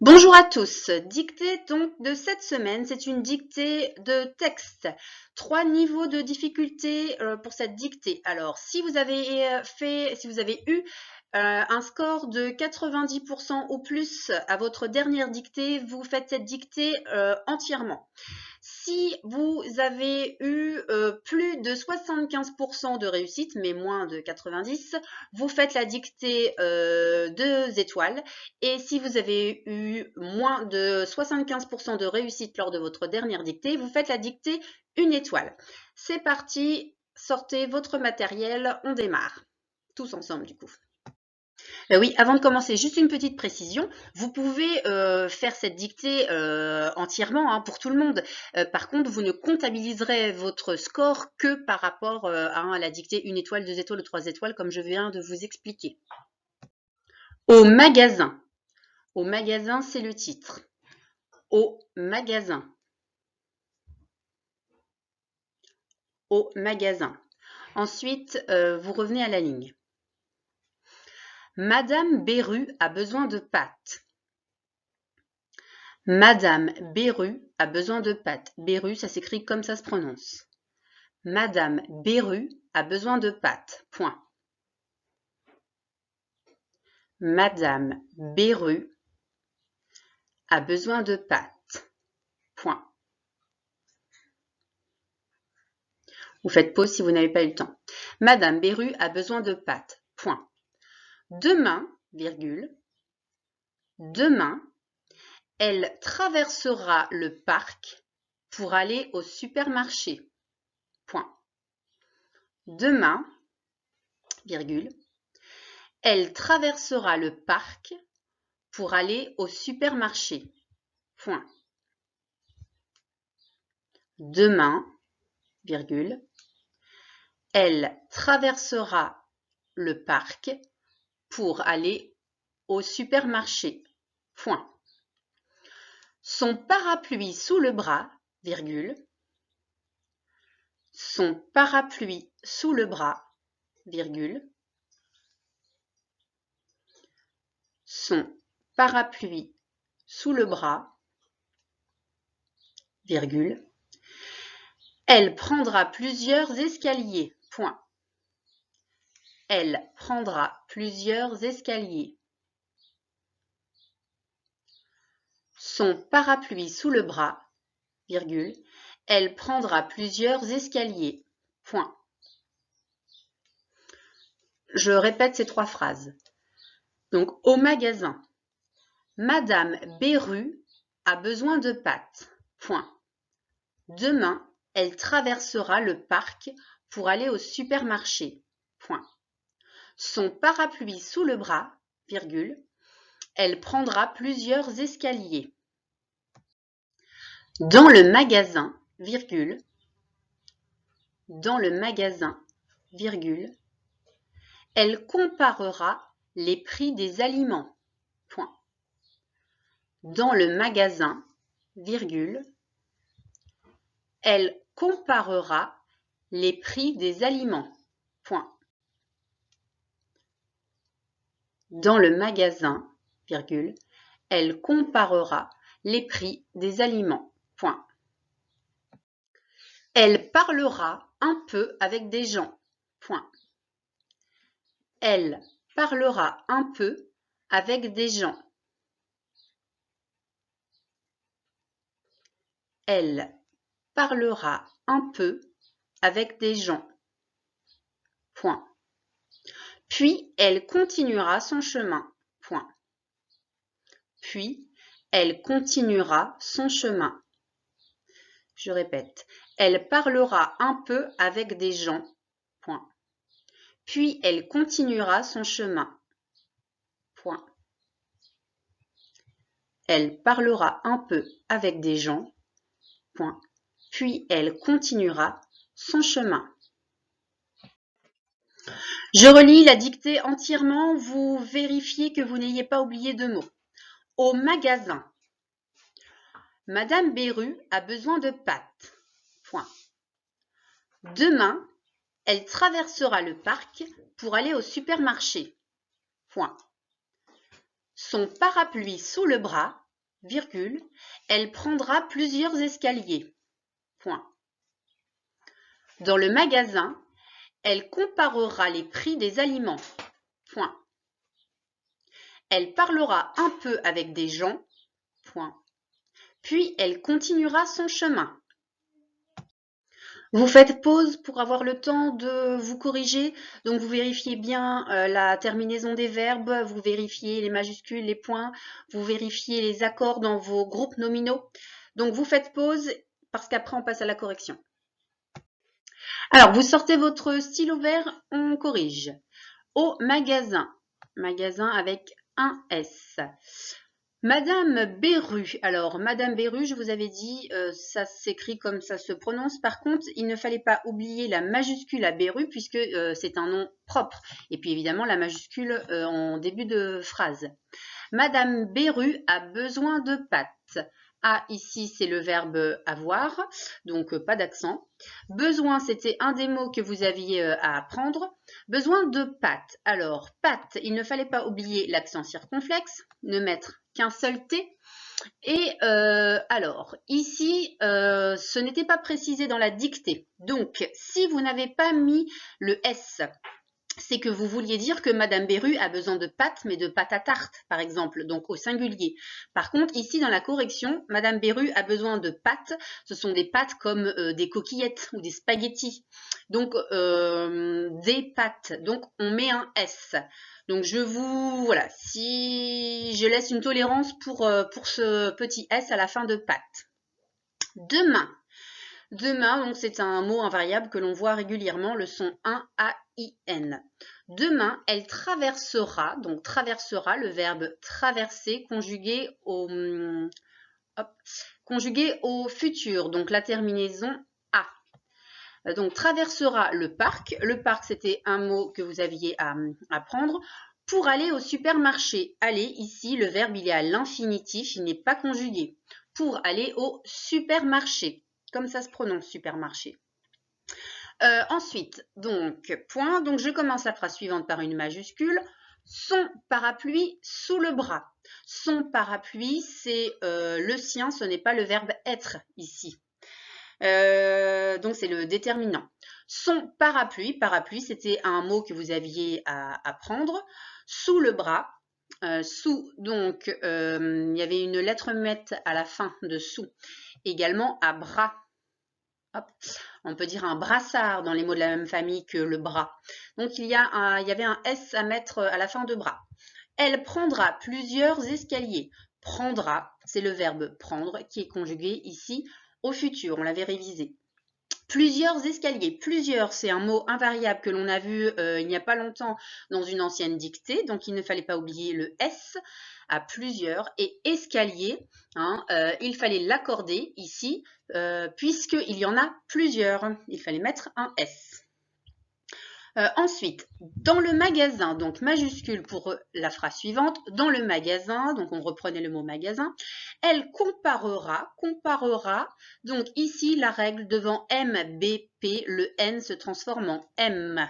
Bonjour à tous. Dictée donc de cette semaine, c'est une dictée de texte. 3 niveaux de difficulté pour cette dictée. Alors, si vous avez eu un score de 90% ou plus à votre dernière dictée, vous faites cette dictée entièrement. Si vous avez eu plus de 75% de réussite, mais moins de 90, vous faites la dictée 2 étoiles. Et si vous avez eu moins de 75% de réussite lors de votre dernière dictée, vous faites la dictée 1 étoile. C'est parti, sortez votre matériel, on démarre. Tous ensemble du coup. Oui, avant de commencer, juste une petite précision. Vous pouvez faire cette dictée entièrement pour tout le monde. Par contre, vous ne comptabiliserez votre score que par rapport à la dictée 1 étoile, 2 étoiles ou 3 étoiles, comme je viens de vous expliquer. Au magasin. Au magasin, c'est le titre. Au magasin. Au magasin. Ensuite, vous revenez à la ligne. Madame Beru a besoin de pâtes. Madame Beru a besoin de pâtes. Beru, ça s'écrit comme ça se prononce. Madame Beru a besoin de pâtes. Point. Madame Beru a besoin de pâtes. Point. Vous faites pause si vous n'avez pas eu le temps. Madame Beru a besoin de pâtes. Point. Demain, virgule, demain, elle traversera le parc pour aller au supermarché. Point. Demain, virgule, elle traversera le parc pour aller au supermarché. Point. Demain, virgule, elle traversera le parc pour aller au supermarché. Point. Son parapluie sous le bras, virgule, son parapluie sous le bras, virgule, son parapluie sous le bras, virgule, elle prendra plusieurs escaliers. Point. Elle prendra plusieurs escaliers. Son parapluie sous le bras, virgule, elle prendra plusieurs escaliers. Point. Je répète ces 3 phrases. Donc, au magasin, Madame Beru a besoin de pâtes. Point. Demain, elle traversera le parc pour aller au supermarché. Point. Son parapluie sous le bras, virgule, elle prendra plusieurs escaliers. Dans le magasin, virgule, dans le magasin, virgule, elle comparera les prix des aliments. Point. Dans le magasin, virgule, elle comparera les prix des aliments. Point. Dans le magasin, virgule, elle comparera les prix des aliments. Point. Elle parlera un peu avec des gens. Point. Elle parlera un peu avec des gens. Elle parlera un peu avec des gens. Point. Puis elle continuera son chemin. Point. Puis elle continuera son chemin. Je répète. Elle parlera un peu avec des gens. Point. Puis elle continuera son chemin. Point. Elle parlera un peu avec des gens. Point. Puis elle continuera son chemin. Je relis la dictée entièrement, vous vérifiez que vous n'ayez pas oublié de mots. Au magasin. Madame Beru a besoin de pâtes. Point. Demain, elle traversera le parc pour aller au supermarché. Point. Son parapluie sous le bras, virgule, elle prendra plusieurs escaliers, point. Dans le magasin, elle comparera les prix des aliments, point. Elle parlera un peu avec des gens, point. Puis elle continuera son chemin. Vous faites pause pour avoir le temps de vous corriger. Donc, vous vérifiez bien la terminaison des verbes, vous vérifiez les majuscules, les points, vous vérifiez les accords dans vos groupes nominaux. Donc, vous faites pause parce qu'après, on passe à la correction. Alors, vous sortez votre stylo vert, on corrige. Au magasin, magasin avec un S. Madame Beru. Alors, Madame Beru, je vous avais dit, ça s'écrit comme ça se prononce. Par contre, il ne fallait pas oublier la majuscule à Beru puisque c'est un nom propre. Et puis, évidemment, la majuscule en début de phrase. Madame Beru a besoin de pâtes. A, ici, c'est le verbe avoir, donc pas d'accent. Besoin, c'était un des mots que vous aviez à apprendre. Besoin de pâtes. Alors, pâtes, il ne fallait pas oublier l'accent circonflexe, ne mettre qu'un seul T. Et alors, ici, ce n'était pas précisé dans la dictée. Donc, si vous n'avez pas mis le S, c'est que vous vouliez dire que Madame Beru a besoin de pâtes, mais de pâtes à tarte, par exemple, donc au singulier. Par contre, ici, dans la correction, Madame Beru a besoin de pâtes. Ce sont des pâtes comme des coquillettes ou des spaghettis. Donc, des pâtes. Donc, on met un S. Donc, voilà, si je laisse une tolérance pour ce petit S à la fin de pâtes. Demain. Demain, donc c'est un mot invariable que l'on voit régulièrement, le son 1 A-I-N. Demain, elle traversera, donc traversera, le verbe traverser conjugué au futur, donc la terminaison A. Donc traversera le parc. Le parc, c'était un mot que vous aviez à apprendre. Pour aller au supermarché, aller, ici, le verbe, il est à l'infinitif, il n'est pas conjugué. Pour aller au supermarché. Comme ça se prononce, supermarché. Ensuite, donc, point. Donc, je commence la phrase suivante par une majuscule. Son parapluie sous le bras. Son parapluie, c'est le sien, ce n'est pas le verbe être ici. Donc, c'est le déterminant. Son parapluie, parapluie, c'était un mot que vous aviez à apprendre. Sous le bras. Sous, donc, il y avait une lettre muette à la fin de sous. Également à bras. Hop. On peut dire un brassard dans les mots de la même famille que le bras. Donc, il y avait un S à mettre à la fin de bras. Elle prendra plusieurs escaliers. Prendra, c'est le verbe prendre qui est conjugué ici au futur. On l'avait révisé. Plusieurs escaliers. Plusieurs, c'est un mot invariable que l'on a vu il n'y a pas longtemps dans une ancienne dictée. Donc, il ne fallait pas oublier le S à plusieurs. Et escalier, il fallait l'accorder ici puisqu'il y en a plusieurs. Il fallait mettre un S. Ensuite, dans le magasin, donc majuscule pour la phrase suivante, dans le magasin, donc on reprenait le mot magasin, elle comparera, donc ici la règle devant MBP, le N se transforme en M.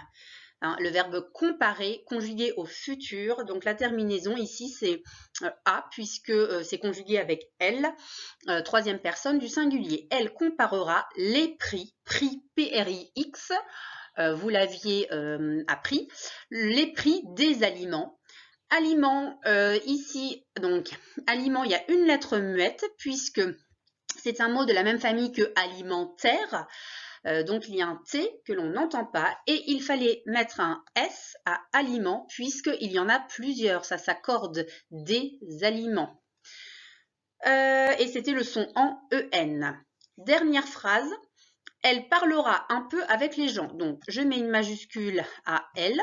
Le verbe comparer, conjugué au futur, donc la terminaison ici c'est A, puisque c'est conjugué avec L, troisième personne du singulier. Elle comparera les prix, prix P-R-I-X, vous l'aviez appris, les prix des aliments. Aliments, ici, donc, aliments, il y a une lettre muette, puisque c'est un mot de la même famille que alimentaire. Donc, il y a un T que l'on n'entend pas et il fallait mettre un S à aliments puisqu'il y en a plusieurs. Ça s'accorde des aliments. Et c'était le son en EN. Dernière phrase. Elle parlera un peu avec les gens. Donc, je mets une majuscule à elle.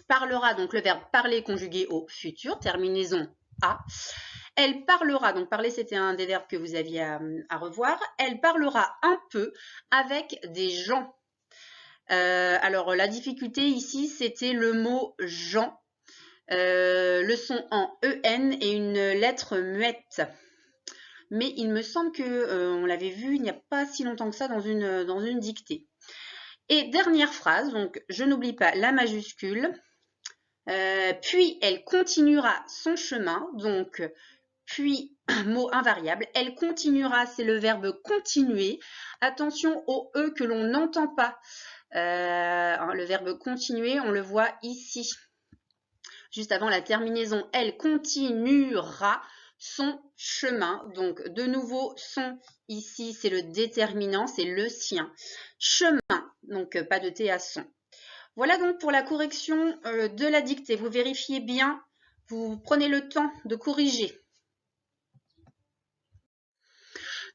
Parlera, donc le verbe parler conjugué au futur, terminaison A. Elle parlera, donc parler c'était un des verbes que vous aviez à revoir. Elle parlera un peu avec des gens. Alors la difficulté ici c'était le mot gens. Le son en EN et une lettre muette. Mais il me semble qu'on l'avait vu il n'y a pas si longtemps que ça dans une dictée. Et dernière phrase, donc je n'oublie pas la majuscule. Puis elle continuera son chemin, donc puis mot invariable. Elle continuera, c'est le verbe continuer. Attention au E que l'on n'entend pas. Le verbe continuer, on le voit ici. Juste avant la terminaison, elle continuera son chemin. Donc, de nouveau, son ici, c'est le déterminant, c'est le sien. Chemin, donc pas de T à son. Voilà donc pour la correction de la dictée. Vous vérifiez bien, vous prenez le temps de corriger.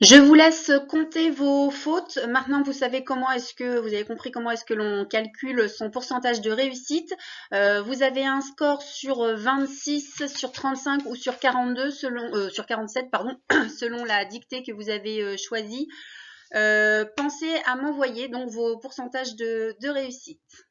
Je vous laisse compter vos fautes. Maintenant, vous savez comment est-ce que, vous avez compris comment est-ce que l'on calcule son pourcentage de réussite. Vous avez un score sur 26, sur 35 ou sur 42, sur 47, pardon, selon la dictée que vous avez choisie. Pensez à m'envoyer donc vos pourcentages de réussite.